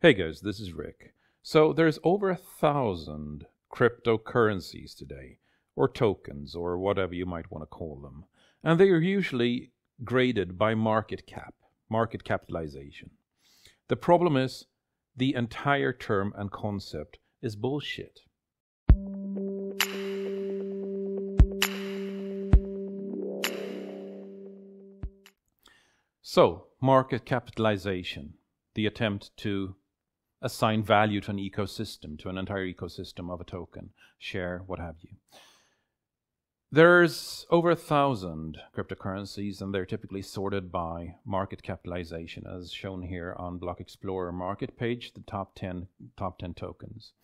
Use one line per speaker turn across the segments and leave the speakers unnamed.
Hey guys, this is Rick. So there's over 1,000 cryptocurrencies today, or tokens, or whatever you might want to call them. And they are usually graded by market capitalization. The problem is the entire term and concept is bullshit. So, market capitalization, the attempt to assign value to an ecosystem, to an entire ecosystem of a token, share, what have you. There's over 1,000 cryptocurrencies, and they're typically sorted by market capitalization, as shown here on Block Explorer market page, the top 10 tokens.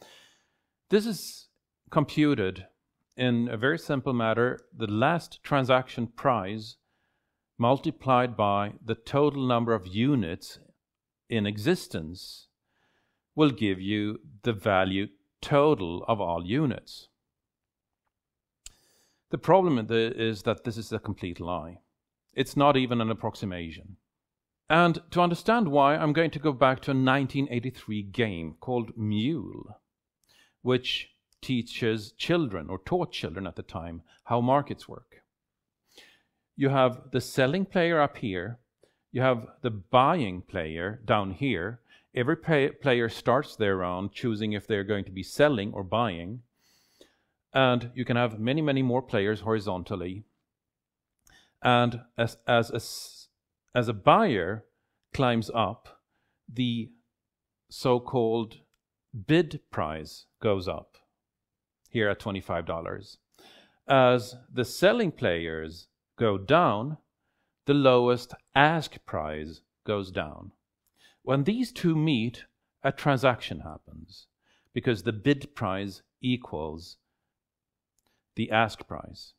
This is computed in a very simple matter: the last transaction price multiplied by the total number of units in existence will give you the value total of all units. The problem is that this is a complete lie. It's not even an approximation. And to understand why, I'm going to go back to a 1983 game called Mule, which teaches children, or taught children at the time, how markets work. You have the selling player up here, you have the buying player down here. Every player starts their round choosing if they're going to be selling or buying. And you can have many, many more players horizontally. And as a buyer climbs up, the so-called bid price goes up, here at $25. As the selling players go down, the lowest ask price goes down. When these two meet, a transaction happens, because the bid price equals the ask price.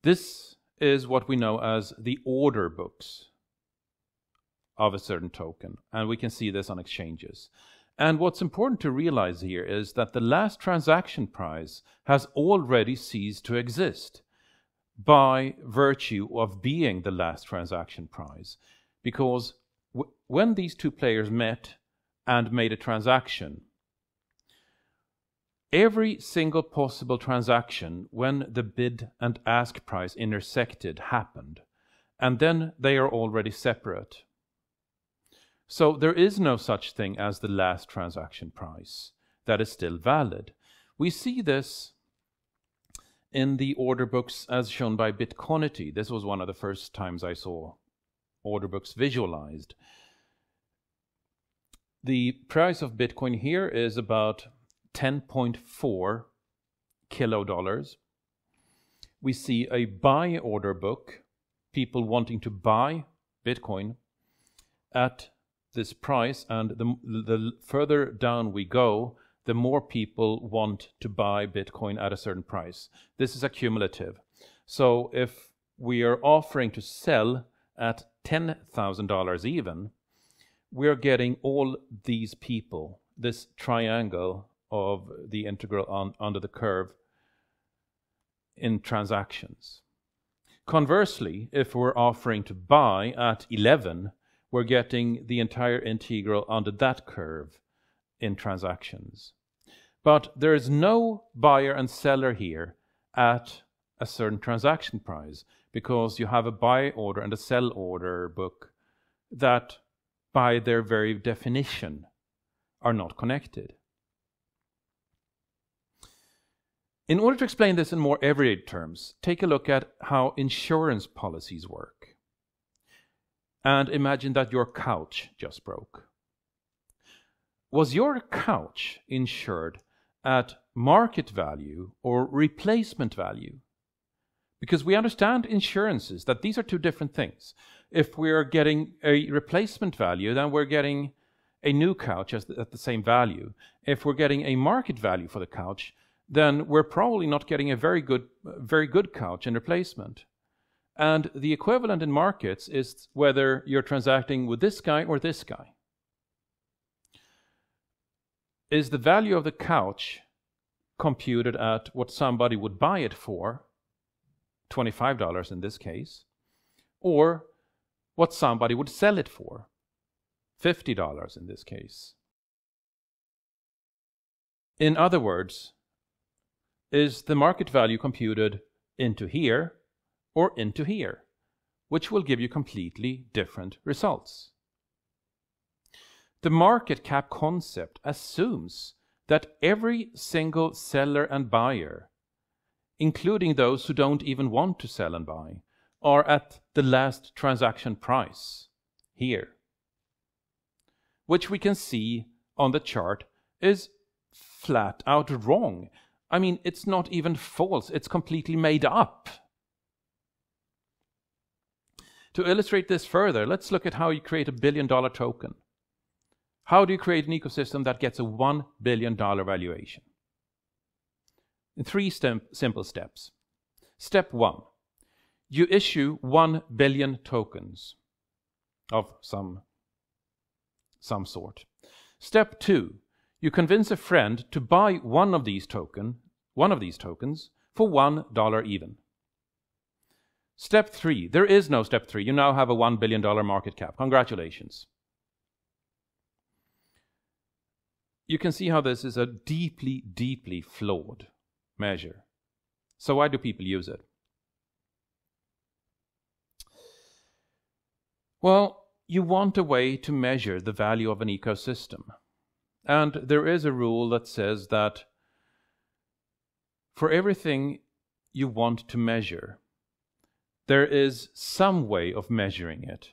This is what we know as the order books of a certain token, and we can see this on exchanges. And what's important to realize here is that the last transaction price has already ceased to exist by virtue of being the last transaction price. Because when these two players met and made a transaction, every single possible transaction when the bid and ask price intersected happened, and then they are already separate. So there is no such thing as the last transaction price that is still valid. We see this in the order books as shown by Bitcoinity. This was one of the first times I saw order books visualized. The price of Bitcoin here is about 10.4 kilodollars. We see a buy order book, people wanting to buy Bitcoin at this price, and the further down we go, the more people want to buy Bitcoin at a certain price. This is accumulative. So if we are offering to sell at $10,000 even, we're getting all these people, this triangle of the integral under the curve, in transactions. Conversely, if we're offering to buy at 11, we're getting the entire integral under that curve in transactions. But there is no buyer and seller here at a certain transaction price, because you have a buy order and a sell order book that, by their very definition, are not connected. In order to explain this in more everyday terms, take a look at how insurance policies work. And imagine that your couch just broke. Was your couch insured at market value or replacement value? Because we understand insurances, that these are two different things. If we're getting a replacement value, then we're getting a new couch at the same value. If we're getting a market value for the couch, then we're probably not getting a very good couch in replacement. And the equivalent in markets is whether you're transacting with this guy or this guy. Is the value of the couch computed at what somebody would buy it for, $25 in this case, or what somebody would sell it for? $50 in this case. In other words, is the market value computed into here or into here, which will give you completely different results. The market cap concept assumes that every single seller and buyer, including those who don't even want to sell and buy, are at the last transaction price, here, which we can see on the chart is flat out wrong. I mean, it's not even false, it's completely made up. To illustrate this further, let's look at how you create a $1 billion token. How do you create an ecosystem that gets a $1 billion valuation? In three simple steps. Step 1. You issue 1 billion tokens of some sort. Step 2. You convince a friend to buy one of these tokens for $1 even. Step 3. There is no step 3. You now have a $1 billion market cap. Congratulations. You can see how this is a deeply, deeply flawed measure. So why do people use it? Well, you want a way to measure the value of an ecosystem. And there is a rule that says that for everything you want to measure, there is some way of measuring it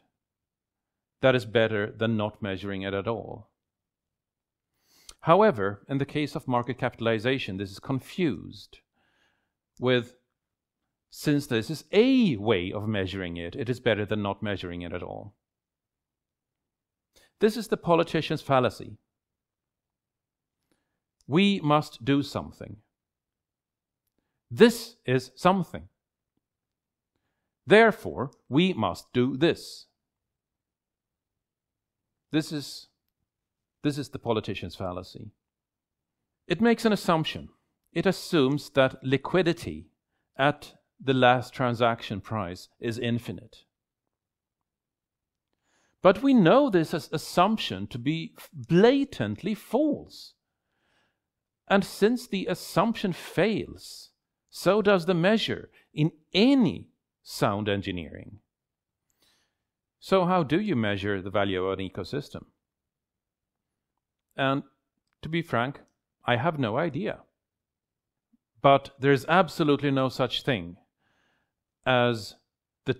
that is better than not measuring it at all. However, in the case of market capitalization, this is confused with, since this is a way of measuring it, it is better than not measuring it at all. This is the politician's fallacy. We must do something. This is something. Therefore, we must do this. This is the politician's fallacy. It makes an assumption. It assumes that liquidity at the last transaction price is infinite. But we know this assumption to be blatantly false. And since the assumption fails, so does the measure in any sound engineering. So how do you measure the value of an ecosystem? And to be frank, I have no idea. But there's absolutely no such thing as the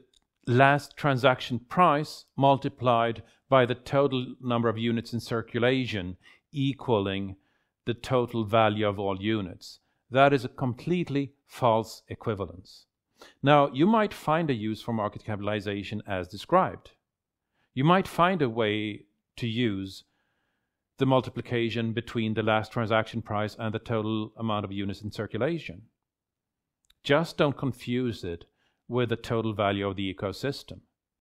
last transaction price multiplied by the total number of units in circulation equaling the total value of all units. That is a completely false equivalence. Now, you might find a use for market capitalization as described. You might find a way to use the multiplication between the last transaction price and the total amount of units in circulation. Just don't confuse it with the total value of the ecosystem.